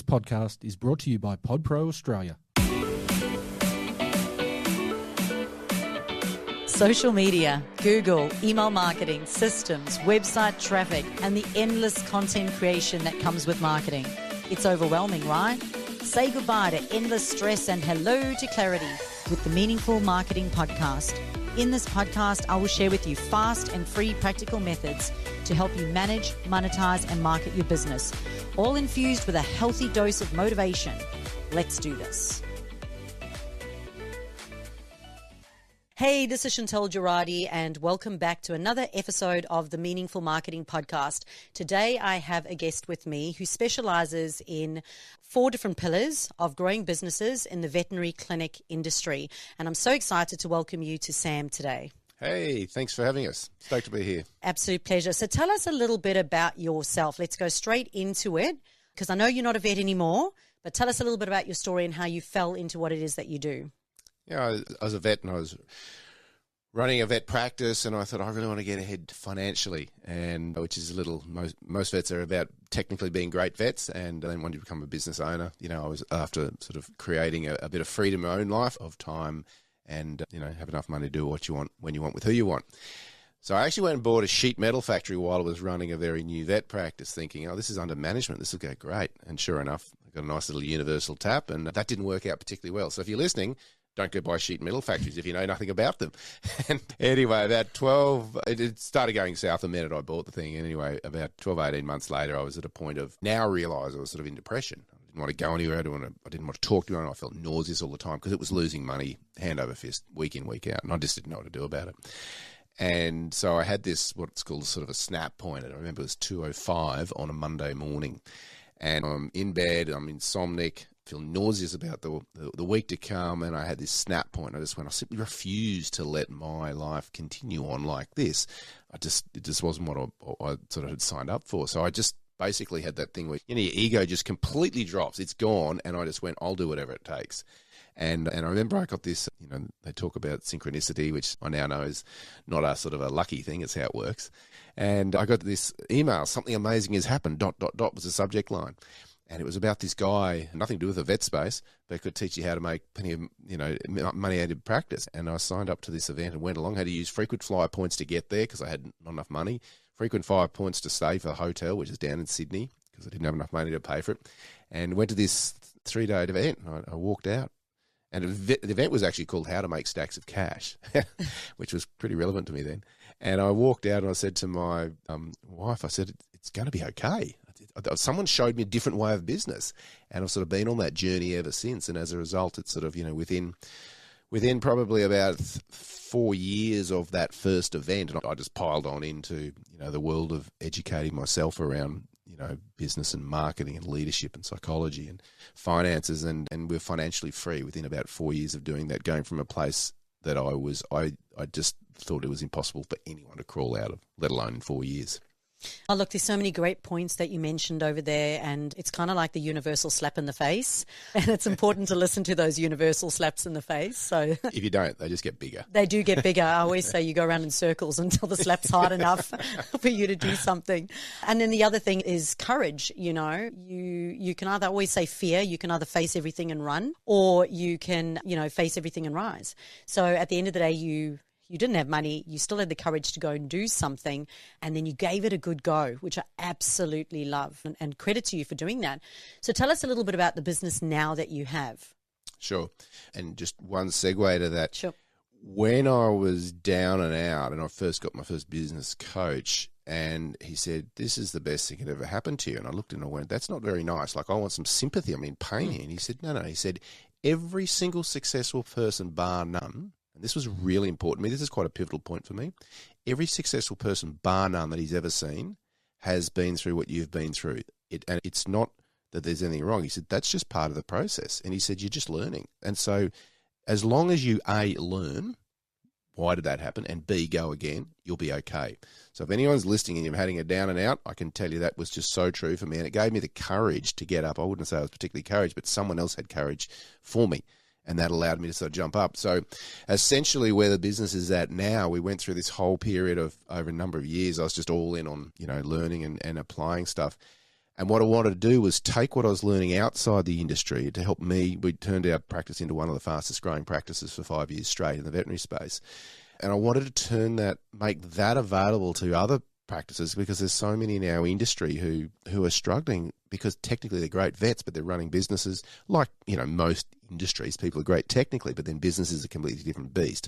podcast is brought to you by PodPro Australia. Social media, Google, email marketing, systems, website traffic, and the endless content creation that comes with marketing. It's overwhelming, right? Say goodbye to endless stress and hello to clarity with the Meaningful Marketing Podcast. In this podcast, I will share with you fast and free practical methods to help you manage, monetize, and market your business, all infused with a healthy dose of motivation. Let's do this. Hey, this is Chantal Gerardy, and welcome back to another episode of the Meaningful Marketing Podcast. Today, I have a guest with me who specializes in 4 different pillars of growing businesses in the veterinary clinic industry. And I'm so excited to welcome you to Sam today. Hey, thanks for having us. Stoked to be here. Absolute pleasure. So tell us a little bit about yourself. Let's go straight into it, because I know you're not a vet anymore, but tell us a little bit about your story and how you fell into what it is that you do. Yeah, I was a vet and I was running a vet practice, and I thought I really want to get ahead financially, and which is a little, most vets are about technically being great vets, and then wanted to become a business owner. You know, I was after sort of creating a bit of freedom in my own life of time and, you know, have enough money to do what you want, when you want, with who you want. So I actually went and bought a sheet metal factory while I was running a very new vet practice, thinking, oh, this is under management, this will go great. And sure enough, I got a nice little universal tap, and that didn't work out particularly well. So if you're listening, don't go buy sheet metal factories if you know nothing about them. And anyway, about 12, it started going south the minute I bought the thing. And anyway, about 12, 18 months later, I was at a point of now realise I was sort of in depression. I didn't want to go anywhere. I didn't want to talk to anyone. I felt nauseous all the time because it was losing money hand over fist, week in, week out. And I just didn't know what to do about it. And so I had this, what's called sort of a snap point. And I remember it was 2:05 on a Monday morning. And I'm in bed, I'm insomniac, feel nauseous about the week to come, and I had this snap point. I simply refused to let my life continue on like this. It just wasn't what I sort of had signed up for. So I just basically had that thing where, you know, your ego just completely drops. It's gone, and I just went, I'll do whatever it takes. And I remember I got this, you know, they talk about synchronicity, which I now know is not a sort of a lucky thing. It's how it works. And I got this email, something amazing has happened, ... was the subject line. And it was about this guy, nothing to do with the vet space, but could teach you how to make plenty of, you know, money out of practice. And I signed up to this event and went along, had to use frequent flyer points to get there because I had not enough money, frequent flyer points to stay for the hotel, which is down in Sydney, because I didn't have enough money to pay for it, and went to this 3-day event. And I walked out. And the event was actually called How to Make Stacks of Cash, which was pretty relevant to me then. And I walked out and I said to my wife, I said, it's going to be okay. Someone showed me a different way of business, and I've sort of been on that journey ever since. And as a result, it's sort of, you know, within probably about 4 years of that first event, and I just piled on into, you know, the world of educating myself around, you know, business and marketing and leadership and psychology and finances, and we're financially free within about 4 years of doing that, going from a place that I just thought it was impossible for anyone to crawl out of, let alone in 4 years. Oh, look, there's so many great points that you mentioned over there, and it's kind of like the universal slap in the face, and it's important to listen to those universal slaps in the face. So if you don't, they just get bigger. They do get bigger. I always say you go around in circles until the slap's hard enough for you to do something. And then the other thing is courage. You know, you can either always say fear, you can either face everything and run, or you can, you know, face everything and rise. So at the end of the day, you didn't have money, you still had the courage to go and do something, and then you gave it a good go, which I absolutely love, and credit to you for doing that. So tell us a little bit about the business now that you have. Sure. And just one segue to that. Sure. When I was down and out, and I first got my first business coach, and he said, this is the best thing that ever happened to you. And I looked and I went, that's not very nice. Like, I want some sympathy. I'm in pain here. And he said, no. He said, every single successful person, bar none, and this was really important to me, this is quite a pivotal point for me, every successful person, bar none, that he's ever seen has been through what you've been through. And it's not that there's anything wrong. He said, that's just part of the process. And he said, you're just learning. And so as long as you, A, learn, why did that happen, and B, go again, you'll be okay. So if anyone's listening and you're having a down and out, I can tell you that was just so true for me. And it gave me the courage to get up. I wouldn't say I was particularly courage, but someone else had courage for me. And that allowed me to sort of jump up. So essentially where the business is at now, we went through this whole period of over a number of years. I was just all in on, you know, learning and applying stuff. And what I wanted to do was take what I was learning outside the industry to help me. We turned our practice into one of the fastest growing practices for 5 years straight in the veterinary space. And I wanted to make that available to other practices, because there's so many in our industry who are struggling because technically they're great vets, but they're running businesses like, most industries. People are great technically, but then business is a completely different beast.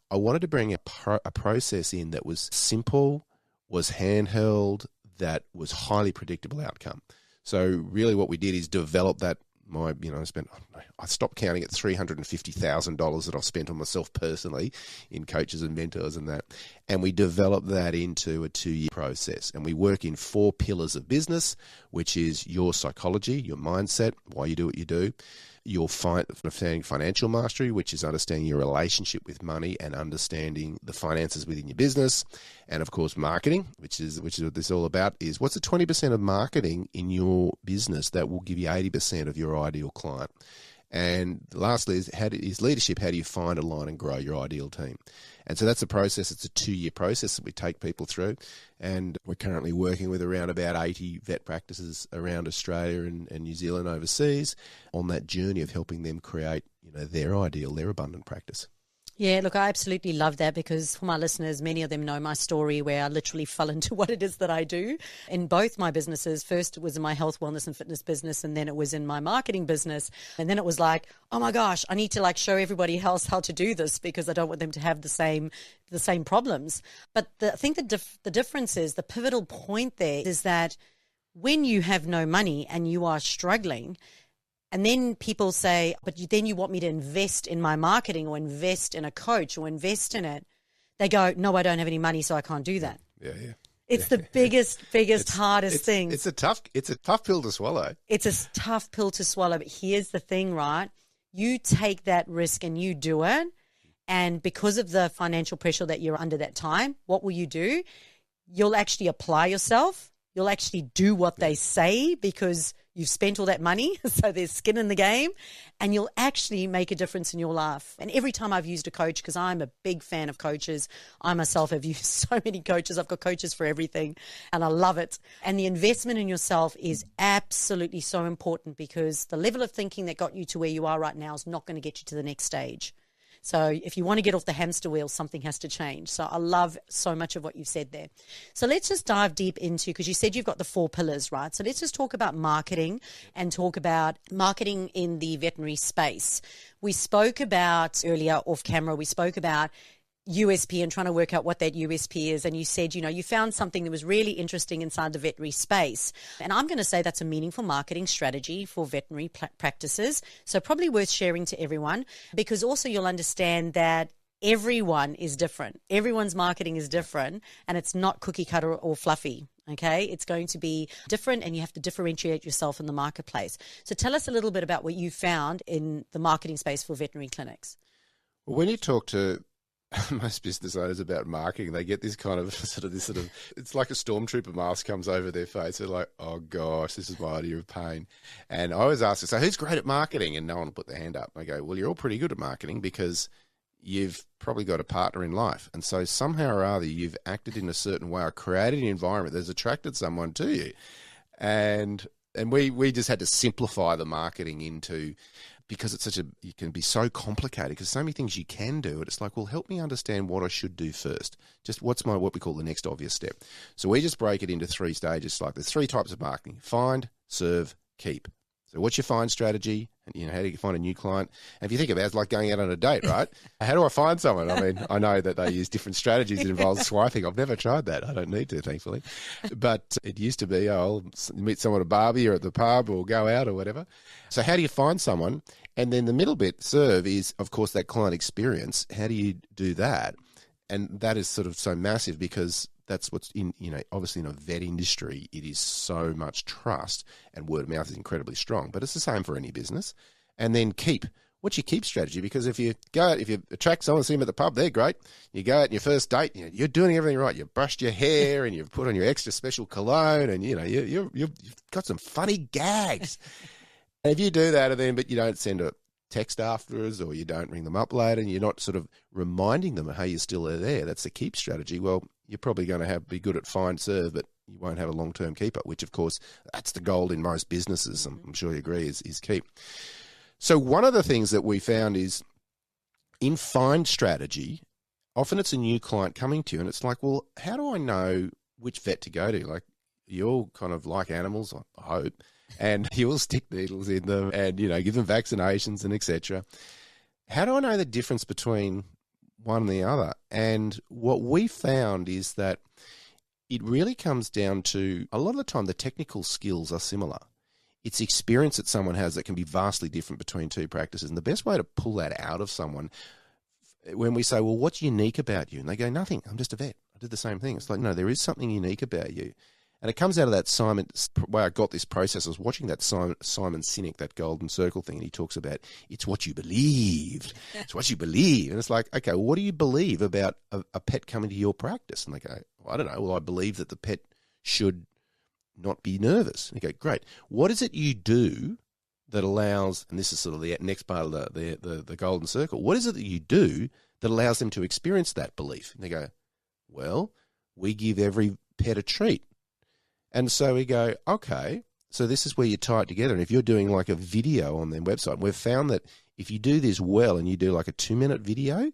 I wanted to bring a process in that was simple, was handheld, that was highly predictable outcome. So really what we did is develop that. I stopped counting at $350,000 that I've spent on myself personally in coaches and mentors and that. And we developed that into a 2-year process. And we work in 4 pillars of business, which is your psychology, your mindset, why you do what you do, your understanding financial mastery, which is understanding your relationship with money and understanding the finances within your business. And of course, marketing, which is what this is all about, is what's the 20% of marketing in your business that will give you 80% of your ideal client. And lastly is leadership. How do you find, align and grow your ideal team? And so that's a process. It's a 2-year process that we take people through. And we're currently working with around about 80 vet practices around Australia and New Zealand overseas on that journey of helping them create, their ideal, their abundant practice. Yeah, look, I absolutely love that, because for my listeners, many of them know my story where I literally fell into what it is that I do in both my businesses. First, it was in my health, wellness and fitness business, and then it was in my marketing business. And then it was like, oh my gosh, I need to show everybody else how to do this, because I don't want them to have the same problems. But I think the difference is, the pivotal point there is that when you have no money and you are struggling, and then people say, but then you want me to invest in my marketing or invest in a coach or invest in it. They go, no, I don't have any money, so I can't do that. Yeah. It's the biggest, hardest thing. It's a tough pill to swallow. It's a tough pill to swallow. But here's the thing, right? You take that risk and you do it. And because of the financial pressure that you're under that time, what will you do? You'll actually apply yourself. You'll actually do what they say, because you've spent all that money, so there's skin in the game, and you'll actually make a difference in your life. And every time I've used a coach, because I'm a big fan of coaches, I myself have used so many coaches. I've got coaches for everything, and I love it. And the investment in yourself is absolutely so important, because the level of thinking that got you to where you are right now is not going to get you to the next stage. So if you want to get off the hamster wheel, something has to change. So I love so much of what you've said there. So let's just dive deep into, because you said you've got the 4 pillars, right? So let's just talk about marketing and talk about marketing in the veterinary space. We spoke about earlier off camera, we spoke about USP and trying to work out what that USP is. And you said, you found something that was really interesting inside the veterinary space. And I'm going to say that's a meaningful marketing strategy for veterinary practices. So probably worth sharing to everyone, because also you'll understand that everyone is different. Everyone's marketing is different, and it's not cookie cutter or fluffy. Okay, it's going to be different, and you have to differentiate yourself in the marketplace. So tell us a little bit about what you found in the marketing space for veterinary clinics. Well, when you talk to most business owners about marketing, they get this kind of it's like a stormtrooper mask comes over their face. They're like, oh gosh, this is my idea of pain. And I always ask, so who's great at marketing? And no one will put their hand up. I go, well, you're all pretty good at marketing, because you've probably got a partner in life. And so somehow or other you've acted in a certain way or created an environment that's attracted someone to you. And we just had to simplify the marketing into, because it can be so complicated, because so many things you can do. It's like, well, help me understand what I should do first. Just what we call the next obvious step. So we just break it into 3 stages. Like there's 3 types of marketing: find, serve, keep. So what's your find strategy? And how do you find a new client? And if you think about it, it's like going out on a date, right? How do I find someone? I mean, I know that they use different strategies that involve swiping. I've never tried that. I don't need to, thankfully. But it used to be, I'll meet someone at a barbie or at the pub or go out or whatever. So how do you find someone? And then the middle bit, serve, is, of course, that client experience. How do you do that? And that is sort of so massive, because that's what's in, obviously in a vet industry, it is so much trust, and word of mouth is incredibly strong, but it's the same for any business. And then keep. What's your keep strategy? Because if you go out, if you attract someone, see them at the pub, they're great. You go out on your first date, you're doing everything right. You've brushed your hair and you've put on your extra special cologne, and you've got some funny gags. And if you do that, but you don't send a text afterwards, or you don't ring them up later, and you're not sort of reminding them, hey, you're still there, that's the keep strategy. Well, you're probably going to be good at find, serve, but you won't have a long-term keeper, which, of course, that's the goal in most businesses. I'm sure you agree is key. So one of the things that we found is in find strategy, often it's a new client coming to you and it's like, well, how do I know which vet to go to? Like, you all kind of like animals, I hope, and you will stick needles in them and, give them vaccinations and etc. How do I know the difference between one and the other? And what we found is that it really comes down to, a lot of the time, the technical skills are similar. It's experience that someone has that can be vastly different between two practices. And the best way to pull that out of someone, when we say, well, what's unique about you? And they go, nothing, I'm just a vet. I did the same thing. It's like, no, there is something unique about you. And it comes out of that Simon, way I got this process, I was watching that Simon Sinek, that golden circle thing, and he talks about, it's what you believed. It's what you believe. And it's like, okay, well, what do you believe about a pet coming to your practice? And they go, well, I don't know. Well, I believe that the pet should not be nervous. And you go, great. What is it you do that allows, and this is sort of the next part of the golden circle, what is it that you do that allows them to experience that belief? And they go, well, we give every pet a treat. And so we go, okay, so this is where you tie it together. And if you're doing like a video on their website, we've found that if you do this well and you do like a 2-minute video,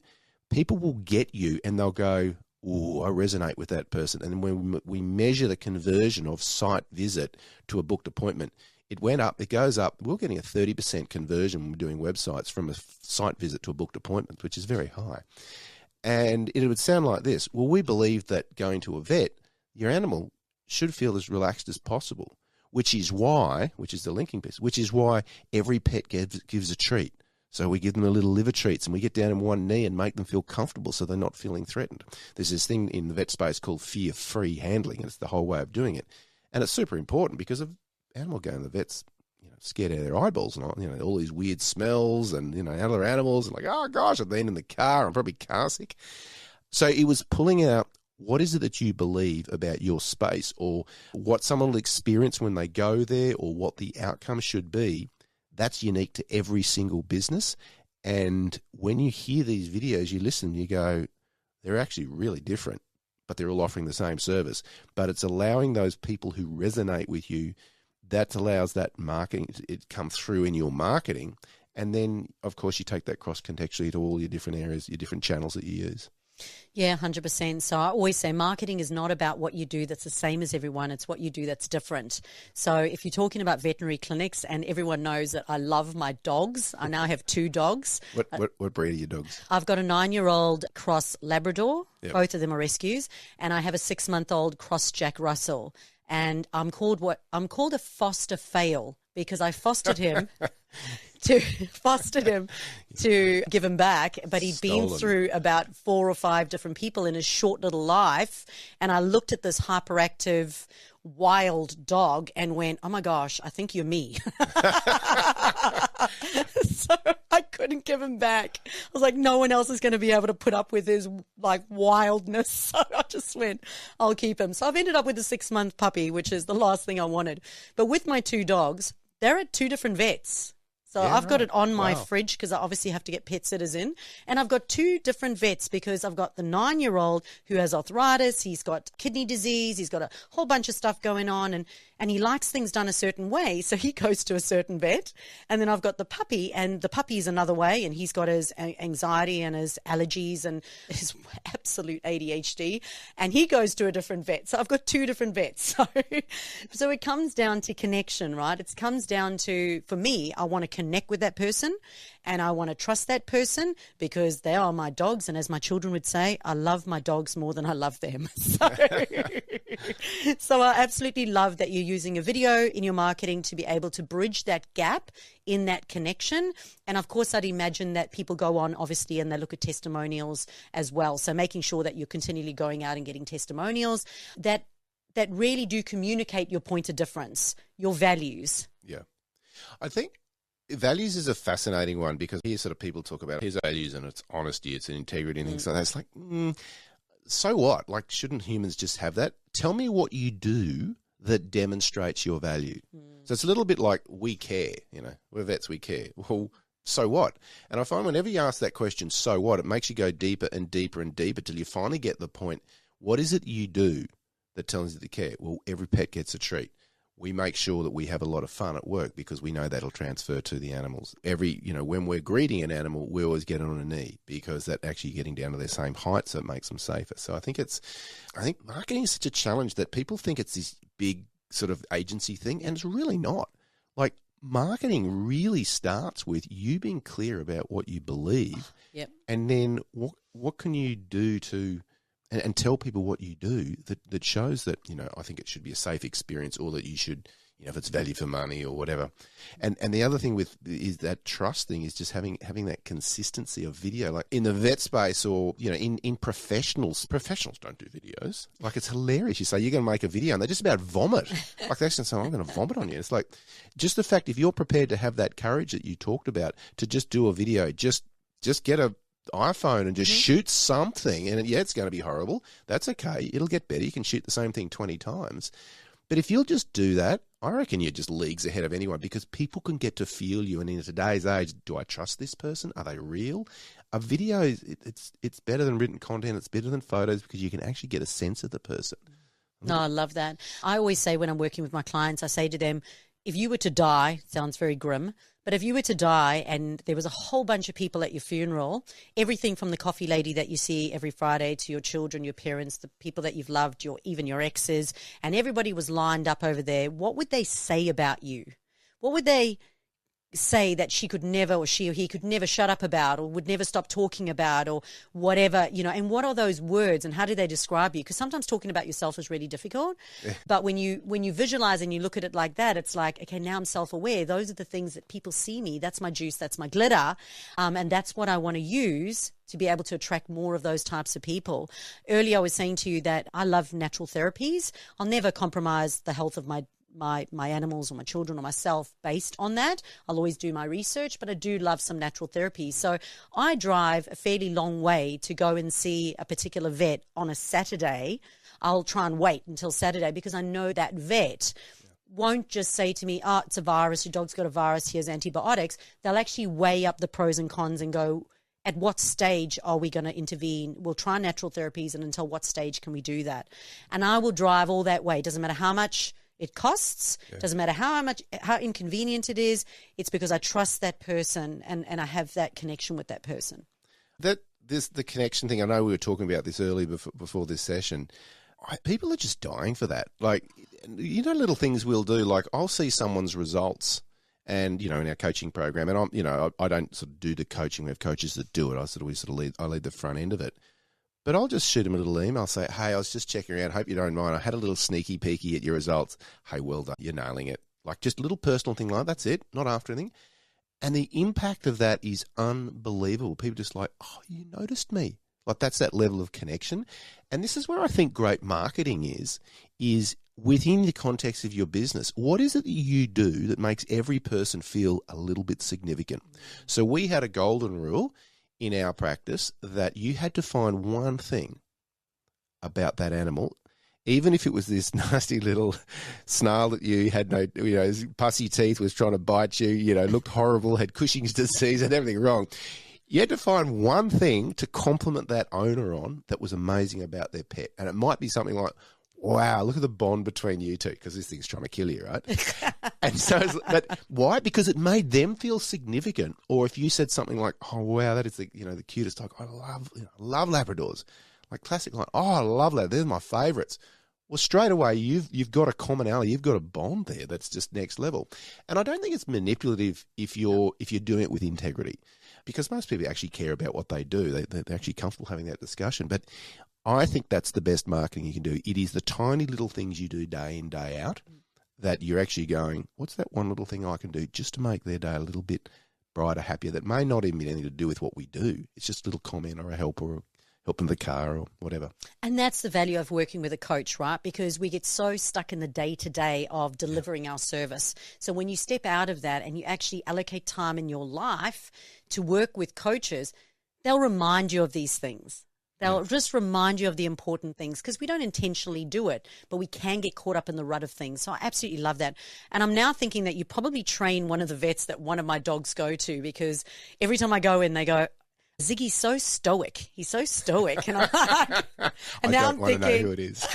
people will get you and they'll go, oh, I resonate with that person. And when we measure the conversion of site visit to a booked appointment, it went up, it goes up. We're getting a 30% conversion when we're doing websites from a site visit to a booked appointment, which is very high. And it would sound like this. Well, we believe that going to a vet, your animal should feel as relaxed as possible, which is the linking piece, which is why every pet gives a treat. So we give them a little liver treats and we get down on one knee and make them feel comfortable so they're not feeling threatened. There's this thing in the vet space called fear-free handling, and it's the whole way of doing it. And it's super important because of animal going to the vet's scared out of their eyeballs and all these weird smells and other animals and like, oh gosh, I've been in the car, I'm probably car sick. So it was pulling out, what is it that you believe about your space, or what someone will experience when they go there, or what the outcome should be? That's unique to every single business. And when you hear these videos, you listen, you go, they're actually really different, but they're all offering the same service. But it's allowing those people who resonate with you, that allows that marketing, it come through in your marketing. And then, of course, you take that cross-contextually to all your different areas, your different channels that you use. Yeah, 100%. So I always say marketing is not about what you do that's the same as everyone. It's what you do that's different. So if you're talking about veterinary clinics, and everyone knows that I love my dogs. I now have 2 dogs. What breed are your dogs? I've got a 9-year-old cross Labrador. Yep. Both of them are rescues. And I have a 6-month-old cross Jack Russell. And I'm called a foster fail because I fostered him to give him back, but he'd been through about 4 or 5 different people in his short little life. And I looked at this hyperactive, wild dog and went, oh my gosh, I think you're me. So I couldn't give him back. I was like, no one else is going to be able to put up with his wildness. So I just went, I'll keep him. So I've ended up with a 6-month puppy, which is the last thing I wanted. But with my 2 dogs, they're at 2 different vets. So yeah, I've got it on my fridge because I obviously have to get pet sitters in. And I've got 2 different vets because I've got the 9-year-old who has arthritis. He's got kidney disease. He's got a whole bunch of stuff going on. And he likes things done a certain way. So he goes to a certain vet. And then I've got the puppy, and the puppy's another way. And he's got his anxiety and his allergies and his absolute ADHD. And he goes to a different vet. So I've got 2 different vets. So it comes down to connection, right? It comes down to, for me, I want to connect with that person and I want to trust that person because they are my dogs. And as my children would say, I love my dogs more than I love them. So I absolutely love that you're using a video in your marketing to be able to bridge that gap in that connection. And of course, I'd imagine that people go on, obviously, and they look at testimonials as well. So making sure that you're continually going out and getting testimonials that really do communicate your point of difference, your values. Yeah. I think values is a fascinating one because here sort of people talk about his values and it's honesty, it's integrity and things like that. It's like, so what? Like, shouldn't humans just have that? Tell me what you do that demonstrates your value. So it's a little bit like we care, we're vets, we care. Well, so what? And I find whenever you ask that question, so what, it makes you go deeper and deeper and deeper till you finally get the point, what is it you do that tells you the care. Well, every pet gets a treat. We make sure that we have a lot of fun at work because we know that'll transfer to the animals. When we're greeting an animal, we always get it on a knee because that actually getting down to their same height, so it makes them safer. So I think marketing is such a challenge that people think it's this big sort of agency thing, and it's really not. Like, marketing really starts with you being clear about what you believe, yep. and then what can you do to and tell people what you do that shows that, I think it should be a safe experience, or that you should, if it's value for money or whatever. And the other thing is that trust thing is just having that consistency of video, like in the vet space, or, in professionals don't do videos. Like, it's hilarious. You say you're going to make a video and they just about vomit. Like, they actually say, I'm going to vomit on you. It's like, just the fact, if you're prepared to have that courage that you talked about, to just do a video, just get a iPhone and just shoot something, and it's going to be horrible. That's okay. It'll get better. You can shoot the same thing 20 times. But if you'll just do that, I reckon you're just leagues ahead of anyone, because people can get to feel you. And in today's age, do I trust this person? Are they real? A video, it's better than written content. It's better than photos, because you can actually get a sense of the person. No, I love that. I always say, when I'm working with my clients, I say to them, if you were to die, sounds very grim, but if you were to die and there was a whole bunch of people at your funeral, everything from the coffee lady that you see every Friday to your children, your parents, the people that you've loved, even your exes, and everybody was lined up over there, what would they say about you? What would they say that she could never, or she or he could never shut up about, or would never stop talking about, or whatever, and what are those words and how do they describe you? Because sometimes talking about yourself is really difficult. Yeah. But when you visualize and you look at it like that, it's like, okay, now I'm self-aware. Those are the things that people see me. That's my juice. That's my glitter. And that's what I want to use to be able to attract more of those types of people. Earlier, I was saying to you that I love natural therapies. I'll never compromise the health of my animals or my children or myself based on that. I'll always do my research, but I do love some natural therapy. So I drive a fairly long way to go and see a particular vet on a Saturday. I'll try and wait until Saturday, because I know that vet won't just say to me, oh, it's a virus, your dog's got a virus, here's antibiotics. They'll actually weigh up the pros and cons and go, at what stage are we going to intervene? We'll try natural therapies, and until what stage can we do that? And I will drive all that way. It doesn't matter how much it costs. Yeah. Doesn't matter how inconvenient it is. It's because I trust that person and I have that connection with that person. The connection thing, I know we were talking about this earlier before this session. People are just dying for that. Like, little things we'll do. Like, I'll see someone's results, and in our coaching program, and I don't sort of do the coaching. We have coaches that do it. I lead the front end of it. But I'll just shoot him a little email, say, hey, I was just checking around. Hope you don't mind. I had a little sneaky peeky at your results. Hey, well done. You're nailing it. Like, just a little personal thing like that. That's it. Not after anything. And the impact of that is unbelievable. People just like, oh, you noticed me. Like, that's that level of connection. And this is where I think great marketing is within the context of your business. What is it that you do that makes every person feel a little bit significant? So we had a golden rule in our practice that you had to find one thing about that animal, even if it was this nasty little snarl that you had his pussy teeth, was trying to bite you, looked horrible, had Cushing's disease, had everything wrong. You had to find one thing to compliment that owner on that was amazing about their pet. And it might be something like, wow, look at the bond between you two, because this thing's trying to kill you, right? And so, but why? Because it made them feel significant. Or if you said something like, oh, wow, that is the cutest dog. I love Labradors. Like, classic line, oh, I love that. They're my favourites. Well, straight away, you've got a commonality. You've got a bond there that's just next level. And I don't think it's manipulative if you're doing it with integrity, because most people actually care about what they do. They're actually comfortable having that discussion. But I think that's the best marketing you can do. It is the tiny little things you do day in, day out that you're actually going, what's that one little thing I can do just to make their day a little bit brighter, happier, that may not even be anything to do with what we do. It's just a little comment or a help or help in the car or whatever. And that's the value of working with a coach, right? Because we get so stuck in the day-to-day of delivering our service. So when you step out of that and you actually allocate time in your life to work with coaches, they'll remind you of these things. They'll just remind you of the important things, because we don't intentionally do it, but we can get caught up in the rut of things. So I absolutely love that. And I'm now thinking that you probably train one of the vets that one of my dogs go to, because every time I go in, they go, Ziggy's so stoic. He's so stoic. And, I don't want to know who it is.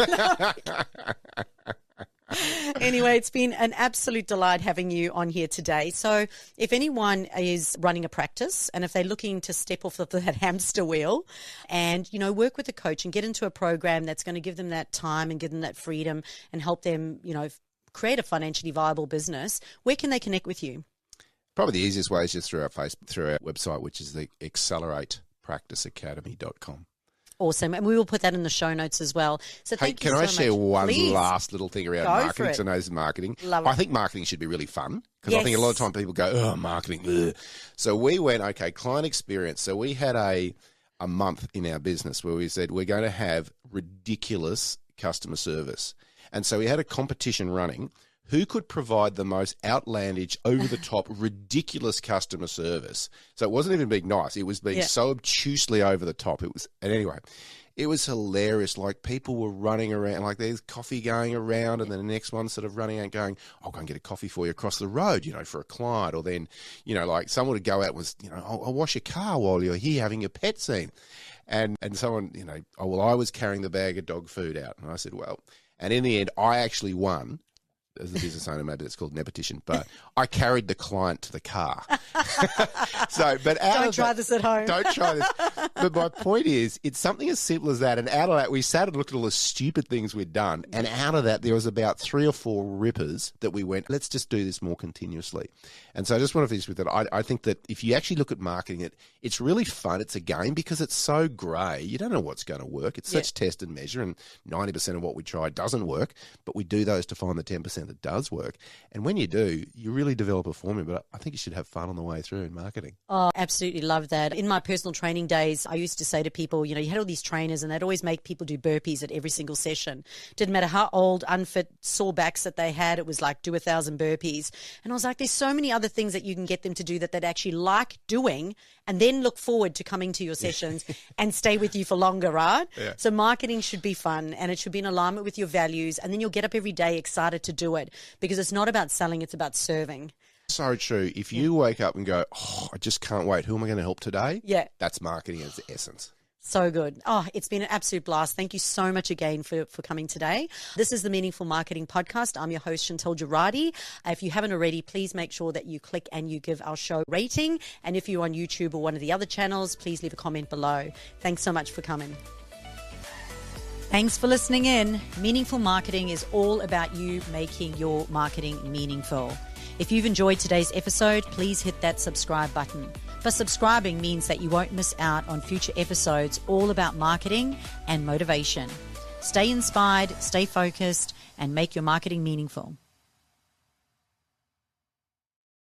Anyway, it's been an absolute delight having you on here today. So if anyone is running a practice and if they're looking to step off of that hamster wheel and, you know, work with a coach and get into a program that's going to give them that time and give them that freedom and help them, you know, create a financially viable business, where can they connect with you? Probably the easiest way is just through our website, which is the acceleratepracticeacademy.com. Awesome. And we will put that in the show notes as well. So thank you so much. Can I share one Please. Last little thing around marketing? Because I know this is marketing. I think marketing should be really fun because I think a lot of time people go, oh, marketing. Ugh. So we went, okay, client experience. So we had a month in our business where we said we're going to have ridiculous customer service. And so we had a competition running. Who could provide the most outlandish, over-the-top, ridiculous customer service? So it wasn't even being nice. It was being so obtusely over the top. And anyway, it was hilarious. Like people were running around, like there's coffee going around, and then the next one sort of running out going, I'll go and get a coffee for you across the road, you know, for a client. Or then, you know, like someone would go out and was, you know, I'll wash your car while you're here having your pet seen. And someone, you know, oh, well, I was carrying the bag of dog food out. And I said, well, and in the end, I actually won. As a business owner, maybe it's called nepotism, but I carried the client to the car. Don't try this at home. Don't try this. But my point is, it's something as simple as that. And out of that, we sat and looked at all the stupid things we'd done. And out of that, there was about 3 or 4 rippers that we went, let's just do this more continuously. And so I just want to finish with that. I think that if you actually look at marketing, it's really fun. It's a game because it's so grey. You don't know what's going to work. It's such test and measure, and 90% of what we try doesn't work. But we do those to find the 10% that does work. And when you do, you really develop a formula. But I think you should have fun on the way through in marketing. Oh, absolutely love that. In my personal training days, I used to say to people, you know, you had all these trainers and they'd always make people do burpees at every single session. Didn't matter how old, unfit, sore backs that they had. It was like, do 1,000 burpees. And I was like, there's so many other things that you can get them to do that they'd actually like doing and then look forward to coming to your sessions and stay with you for longer, right? Yeah. So marketing should be fun and it should be in alignment with your values, and then you'll get up every day excited to do it because it's not about selling, it's about serving. So true. If you wake up and go, oh, I just can't wait. Who am I going to help today? Yeah. That's marketing as the essence. So good. Oh, it's been an absolute blast. Thank you so much again for coming today. This is the Meaningful Marketing Podcast. I'm your host, Chantal Gerardy. If you haven't already, please make sure that you click and you give our show a rating. And if you're on YouTube or one of the other channels, please leave a comment below. Thanks so much for coming. Thanks for listening in. Meaningful Marketing is all about you making your marketing meaningful. If you've enjoyed today's episode, please hit that subscribe button. But subscribing means that you won't miss out on future episodes all about marketing and motivation. Stay inspired, stay focused, and make your marketing meaningful.